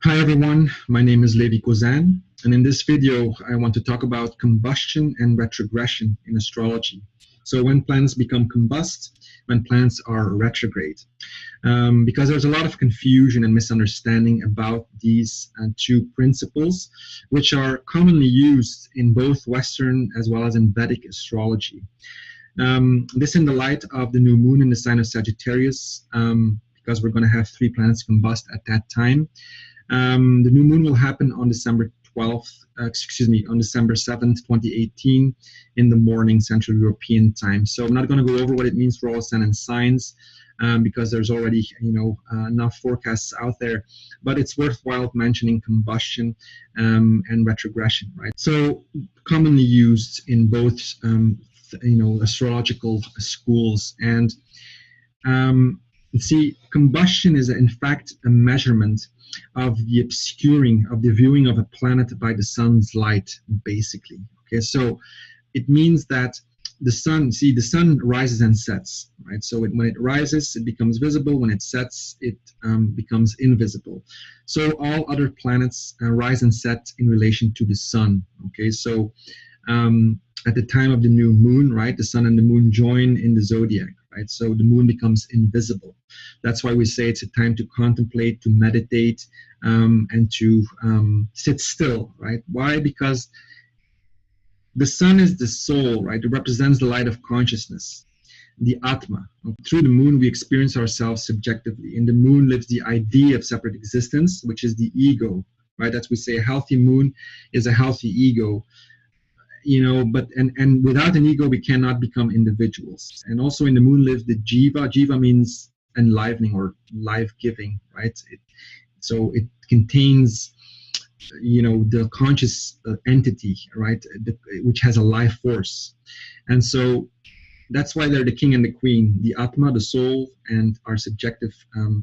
Hi everyone, my name is Levi, and in this video I want to talk about combustion and retrogression in astrology. So when planets become combust, when planets are retrograde. Because there's a lot of confusion and misunderstanding about these two principles, which are commonly used in both Western as well as in Vedic astrology. This in the light of the new moon in the sign of Sagittarius, because we're going to have three planets combust at that time. The new moon will happen on December 12th, on December 7th, 2018 in the morning Central European time. So I'm not going to go over what it means for all ascendant signs because there's already, enough forecasts out there, but it's worthwhile mentioning combustion and retrogression, right? So commonly used in both, astrological schools. And see, combustion is in fact a measurement of the obscuring of the viewing of a planet by the sun's light, basically. Okay, so it means that the sun rises and sets, right? So when it rises, it becomes visible. When it sets, it becomes invisible. So all other planets rise and set in relation to the sun. Okay, so at the time of the new moon, right, the sun and the moon join in the zodiac, right? So the moon becomes invisible. That's why we say it's a time to contemplate, to meditate, and to sit still, right? Why? Because the sun is the soul, right? It represents the light of consciousness, the Atma. Through the moon, we experience ourselves subjectively. In the moon lives the idea of separate existence, which is the ego, right? That's we say a healthy moon is a healthy ego. But without an ego, we cannot become individuals. And also in the moon lives the jiva. Jiva means enlivening or life-giving, right? So it contains, the conscious entity, right, which has a life force. And so that's why they're the king and the queen, the Atma, the soul, and our subjective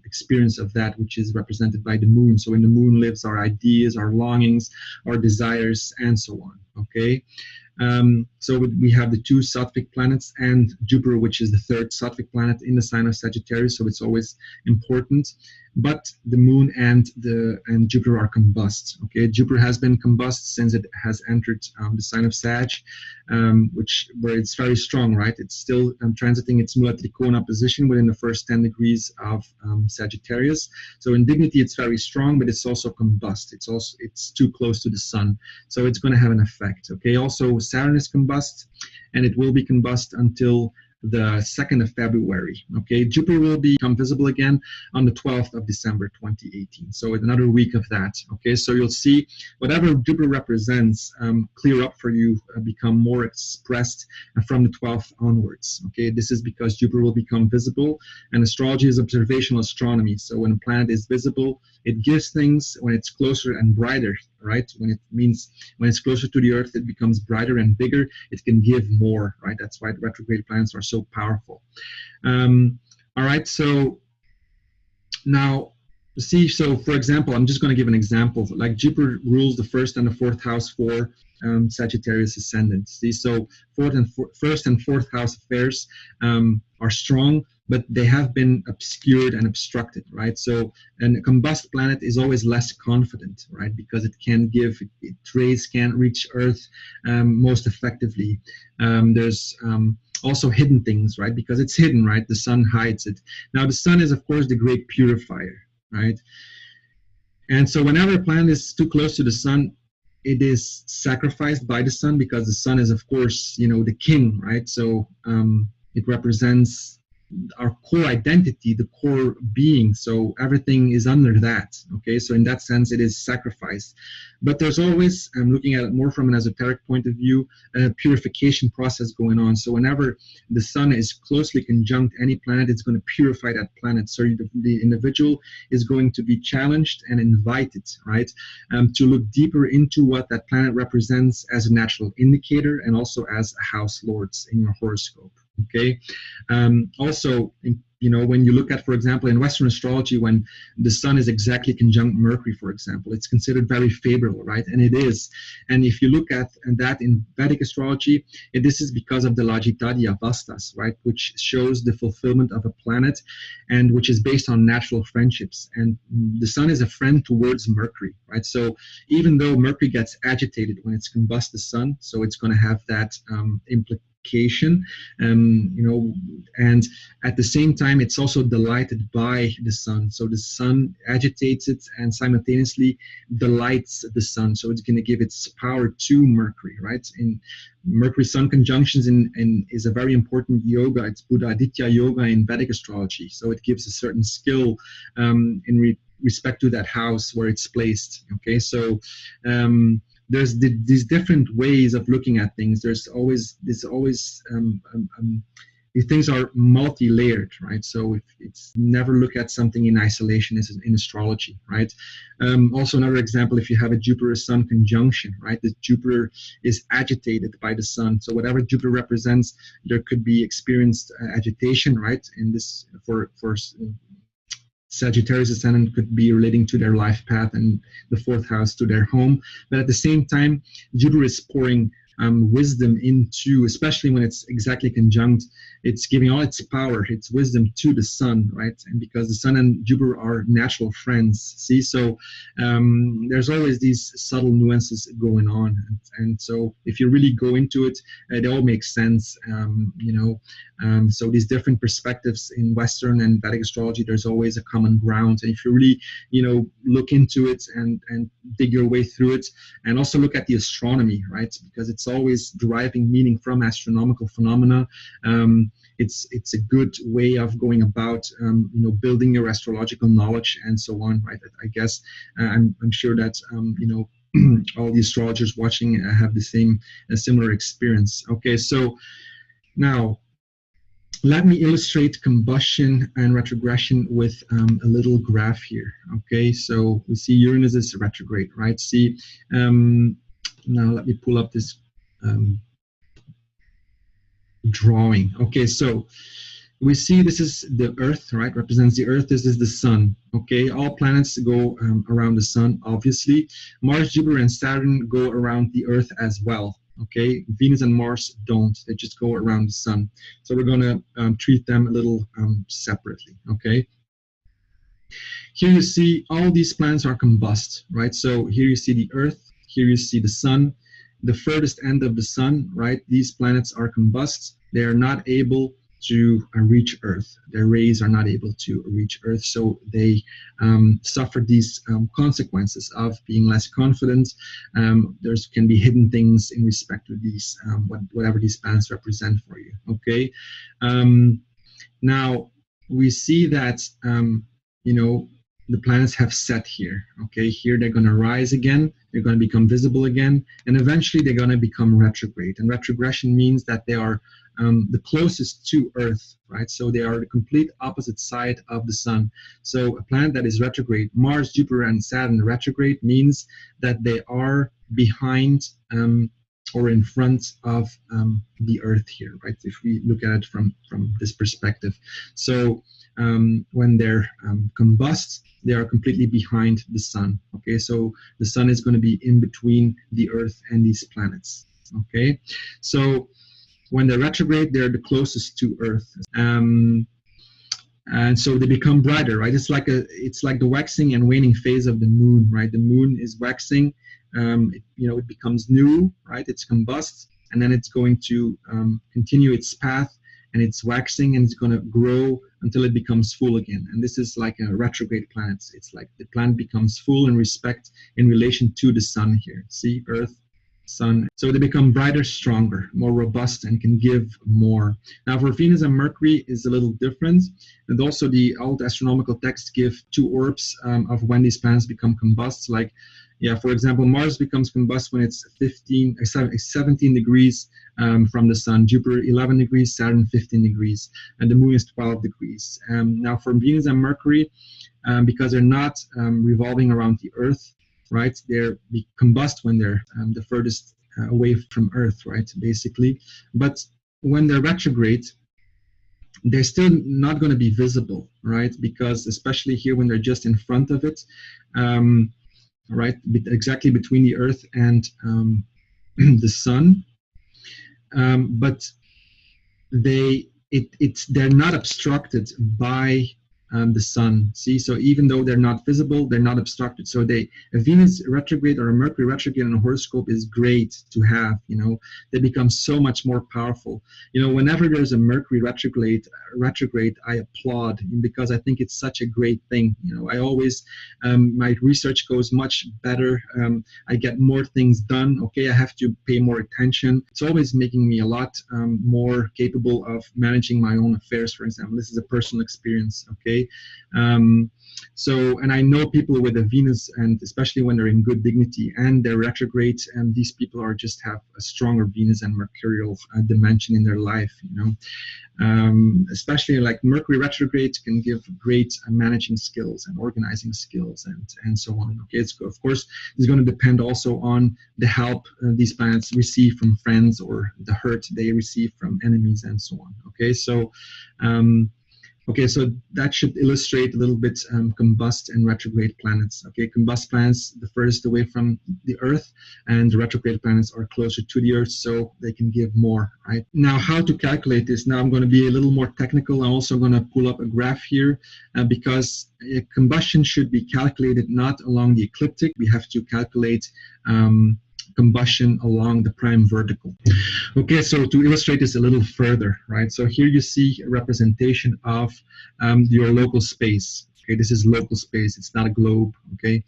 experience of that, which is represented by the moon. So in the moon lives our ideas, our longings, our desires, and so on. Okay. So we have the two Sattvic planets and Jupiter, which is the third Sattvic planet in the sign of Sagittarius. So it's always important. But the moon and Jupiter are combust. Okay, Jupiter has been combust since it has entered the sign of Sag, where it's very strong, right? It's still transiting its Mula Trikona position within the first 10 degrees of Sagittarius. So in dignity, it's very strong, but it's also combust. It's too close to the sun, so it's going to have an effect. Okay. Also, Saturn is combust, and it will be combust until the 2nd of February. Okay, Jupiter will become visible again on the 12th of December 2018. So another week of that. Okay, so you'll see whatever Jupiter represents clear up for you, become more expressed from the 12th onwards. Okay, this is because Jupiter will become visible, and astrology is observational astronomy. So when a planet is visible, it gives things. When it's closer and brighter, right? When it's closer to the Earth, it becomes brighter and bigger. It can give more, right? That's why the retrograde planets are so powerful. All right, so now see, so for example, I'm just going to give an example. Like Jupiter rules the first and the fourth house for Sagittarius ascendant. See, so first and fourth house affairs are strong, but they have been obscured and obstructed, right? So, and a combust planet is always less confident, right? Because it can give, its rays can't reach Earth most effectively. There's also hidden things, right? Because it's hidden, right? The sun hides it. Now, the sun is, of course, the great purifier, right? And so whenever a planet is too close to the sun, it is sacrificed by the sun, because the sun is, of course, the king, right? So it represents our core identity, the core being. So everything is under that. Okay, so in that sense, it is sacrificed. But there's always, I'm looking at it more from an esoteric point of view, a purification process going on. So whenever the sun is closely conjunct any planet, it's going to purify that planet. So the individual is going to be challenged and invited, right, to look deeper into what that planet represents as a natural indicator, and also as a house lords in your horoscope. Okay. Also when you look at, for example, in Western astrology, when the sun is exactly conjunct Mercury, for example, it's considered very favorable, right? And it is. And if you look at that in Vedic astrology, this is because of the Lagitadia Vastas, right? Which shows the fulfillment of a planet and which is based on natural friendships. And the sun is a friend towards Mercury, right? So even though Mercury gets agitated when it's combust the sun, so it's going to have that implication, and at the same time, it's also delighted by the sun. So the sun agitates it and simultaneously delights the sun. So it's going to give its power to Mercury, right? In Mercury Sun conjunctions is a very important yoga. It's Buddha Aditya yoga in Vedic astrology. So it gives a certain skill in respect to that house where it's placed. Okay, so there's these different ways of looking at things. These things are multi-layered, right? So it's never look at something in isolation as in astrology, right? Also another example, if you have a Jupiter-Sun conjunction, right? The Jupiter is agitated by the Sun. So whatever Jupiter represents, there could be experienced agitation, right? In this, for Sagittarius ascendant could be relating to their life path and the fourth house to their home. But at the same time, Jupiter is pouring wisdom into, especially when it's exactly conjunct, it's giving all its power, its wisdom to the sun, right? And because the sun and Jupiter are natural friends, see? So there's always these subtle nuances going on. And so if you really go into it, it all makes sense, so these different perspectives in Western and Vedic astrology, there's always a common ground. And if you really, look into it and dig your way through it, and also look at the astronomy, right? Because it's always deriving meaning from astronomical phenomena. It's a good way of going about, building your astrological knowledge and so on, right? I guess I'm sure that, all the astrologers watching have a similar experience. Okay, so now let me illustrate combustion and retrogression with a little graph here. Okay, so we see Uranus is retrograde, right? See, now let me pull up this drawing. Okay, so we see this is the Earth, right? Represents the Earth. This is the Sun. Okay, all planets go around the Sun, obviously. Mars, Jupiter, and Saturn go around the Earth as well. Okay, Venus and Mars don't. They just go around the Sun. So we're going to treat them a little separately. Okay. Here you see all these planets are combust, right? So here you see the Earth. Here you see the Sun. The furthest end of the Sun, right? These planets are combust. They are not able to reach Earth. Their rays are not able to reach Earth, so they suffer these consequences of being less confident. There can be hidden things in respect to these, whatever these planets represent for you. Okay. Now we see that the planets have set here. Okay, here they're going to rise again. They're going to become visible again, and eventually they're going to become retrograde. And retrogression means that they are the closest to Earth, right? So they are the complete opposite side of the Sun. So a planet that is retrograde, Mars, Jupiter, and Saturn retrograde, means that they are behind or in front of the Earth here, right? If we look at it from this perspective. So when they're combust, they are completely behind the Sun. Okay, so the Sun is going to be in between the Earth and these planets. Okay, so when they're retrograde, they're the closest to Earth, and so they become brighter, right? It's like the waxing and waning phase of the Moon, right? The Moon is waxing, it becomes new, right? It's combust, and then it's going to continue its path, and it's waxing, and it's going to grow until it becomes full again. And this is like a retrograde planet. It's like the planet becomes full in relation to the Sun here. See, Earth, Sun. So they become brighter, stronger, more robust, and can give more. Now for Venus and Mercury is a little different. And also the old astronomical texts give two orbs of when these planets become combust. Like, for example, Mars becomes combust when it's 17 degrees from the Sun, Jupiter 11 degrees, Saturn 15 degrees, and the Moon is 12 degrees. Now for Venus and Mercury, because they're not revolving around the Earth, right? They're combust when they're the furthest away from Earth, right? Basically, but when they're retrograde, they're still not going to be visible, right? Because especially here when they're just in front of it, right, exactly between the Earth and the Sun, but they're not obstructed by the sun. See, so even though they're not visible, they're not obstructed. So a Venus retrograde or a Mercury retrograde in a horoscope is great to have. They become so much more powerful. Whenever there's a Mercury retrograde, I applaud, because I think it's such a great thing. I always, my research goes much better. I get more things done. Okay, I have to pay more attention. It's always making me a lot more capable of managing my own affairs, for example. This is a personal experience. Okay. And I know people with a Venus, and especially when they're in good dignity and they're retrograde, and these people just have a stronger Venus and Mercurial dimension in their life. Especially like Mercury retrograde can give great managing skills and organizing skills and so on. Okay, of course, it's going to depend also on the help these planets receive from friends or the hurt they receive from enemies and so on. Okay, so so that should illustrate a little bit combust and retrograde planets. Okay, combust planets, the furthest away from the Earth, and the retrograde planets are closer to the Earth, so they can give more, right? Now, how to calculate this? Now, I'm going to be a little more technical. I'm also going to pull up a graph here because combustion should be calculated not along the ecliptic. We have to calculate combustion along the prime vertical. Okay, so to illustrate this a little further, right? So here you see a representation of your local space. Okay, this is local space. It's not a globe. Okay,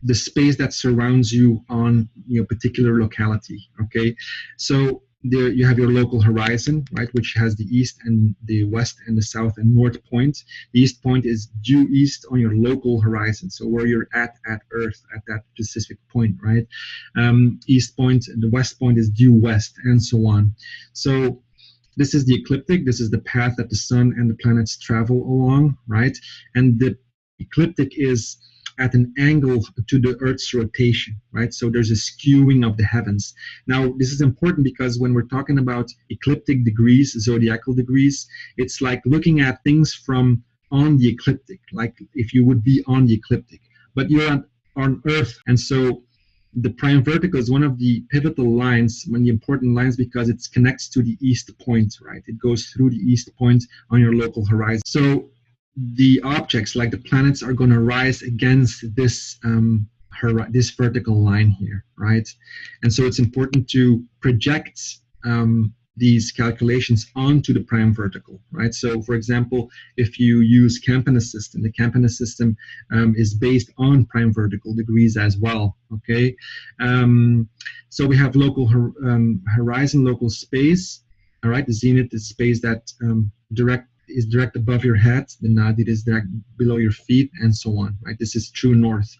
the space that surrounds you on particular locality. Okay, so you have your local horizon, right, which has the east and the west and the south and north point. The east point is due east on your local horizon, so where you're at Earth at that specific point, right? East point, the west point is due west, and so on. So this is the ecliptic. This is the path that the sun and the planets travel along, right? And the ecliptic is at an angle to the Earth's rotation, right? So there's a skewing of the heavens. Now, this is important because when we're talking about ecliptic degrees, zodiacal degrees, it's like looking at things from on the ecliptic, like if you would be on the ecliptic, but you're on Earth. And so the prime vertical is one of the pivotal lines, one of the important lines, because it connects to the east point, right? It goes through the east point on your local horizon. So the objects like the planets are going to rise against this this vertical line here, right? And so it's important to project these calculations onto the prime vertical, right? So for example, if you use Campanus system, the Campanus system is based on prime vertical degrees as well. Okay, so we have local horizon, local space. All right, the zenith is space that is direct above your head, the nadir is direct below your feet, and so on, right? This is true north.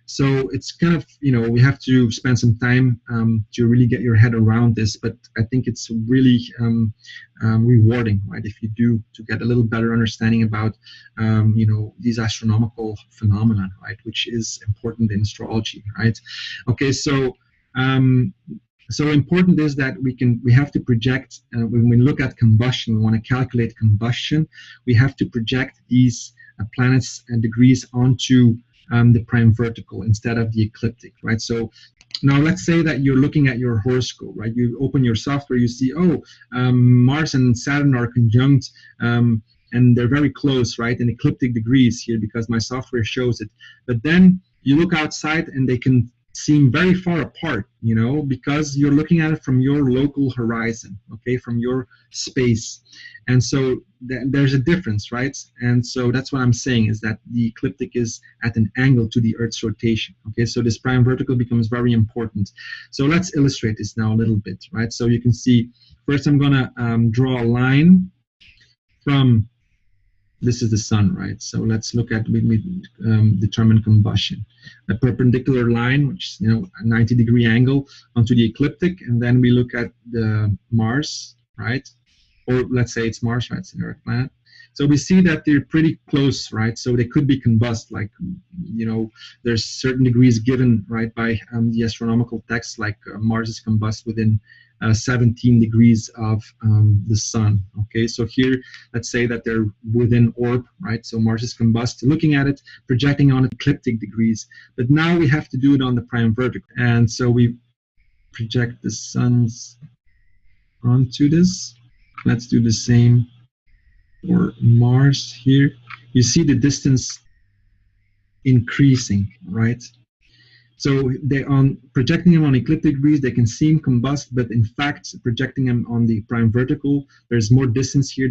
So it's kind of, we have to spend some time to really get your head around this, but I think it's really rewarding, right? If you do, to get a little better understanding about, these astronomical phenomena, right? Which is important in astrology, right? Okay, so important is that we have to project, when we look at combustion, we want to calculate combustion, we have to project these planets and degrees onto the prime vertical instead of the ecliptic, right? So now let's say that you're looking at your horoscope, right? You open your software, you see, Mars and Saturn are conjunct, and they're very close, right? In ecliptic degrees here, because my software shows it. But then you look outside and they can seem very far apart, because you're looking at it from your local horizon, okay, from your space. And so there's a difference, right? And so that's what I'm saying, is that the ecliptic is at an angle to the Earth's rotation, okay? So this prime vertical becomes very important. So let's illustrate this now a little bit, right? So you can see, first I'm gonna draw a line from, this is the sun, right? So let's look at, we determine combustion. A perpendicular line, which is, a 90-degree angle onto the ecliptic, and then we look at the Mars, right? Or let's say it's Mars, right? It's an Earth planet. So we see that they're pretty close, right? So they could be combust, like, there's certain degrees given, right, by the astronomical texts, like Mars is combust within 17 degrees of the sun. Okay, so here, let's say that they're within orb, right? So Mars is combust, looking at it, projecting on ecliptic degrees. But now we have to do it on the prime vertical. And so we project the suns onto this. Let's do the same for Mars here. You see the distance increasing, right? So they on projecting them on ecliptic degrees, they can seem combust, but in fact, projecting them on the prime vertical, there's more distance here,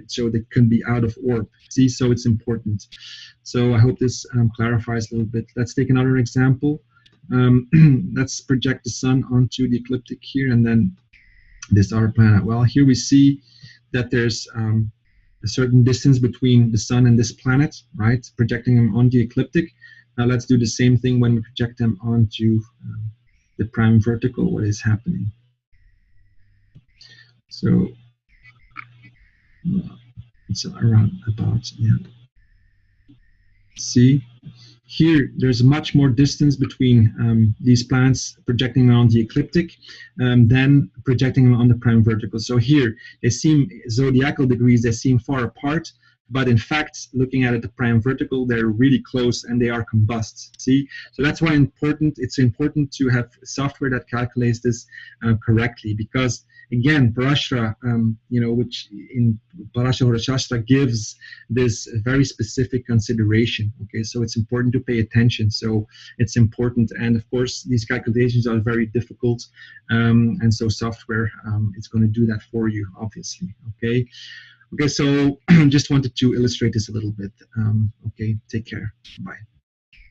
so they can be out of orb. See, so it's important. So I hope this clarifies a little bit. Let's take another example. Let's project the sun onto the ecliptic here, and then this other planet. Well, here we see that there's a certain distance between the sun and this planet, right? Projecting them on the ecliptic. Now let's do the same thing when we project them onto the prime vertical. What is happening? So it's around about, yeah. See, here there's much more distance between these planets projecting on the ecliptic than projecting them on the prime vertical. So here they seem zodiacal degrees, they seem far apart, but in fact, looking at it, the prime vertical, they're really close and they are combust. See, so that's why it's important to have software that calculates this correctly, because again, Parashara, which in Parashara Shastra gives this very specific consideration. Okay, so it's important to pay attention. So it's important, and of course, these calculations are very difficult, and so software is going to do that for you, obviously. Okay. Okay, so just wanted to illustrate this a little bit. Okay, take care. Bye.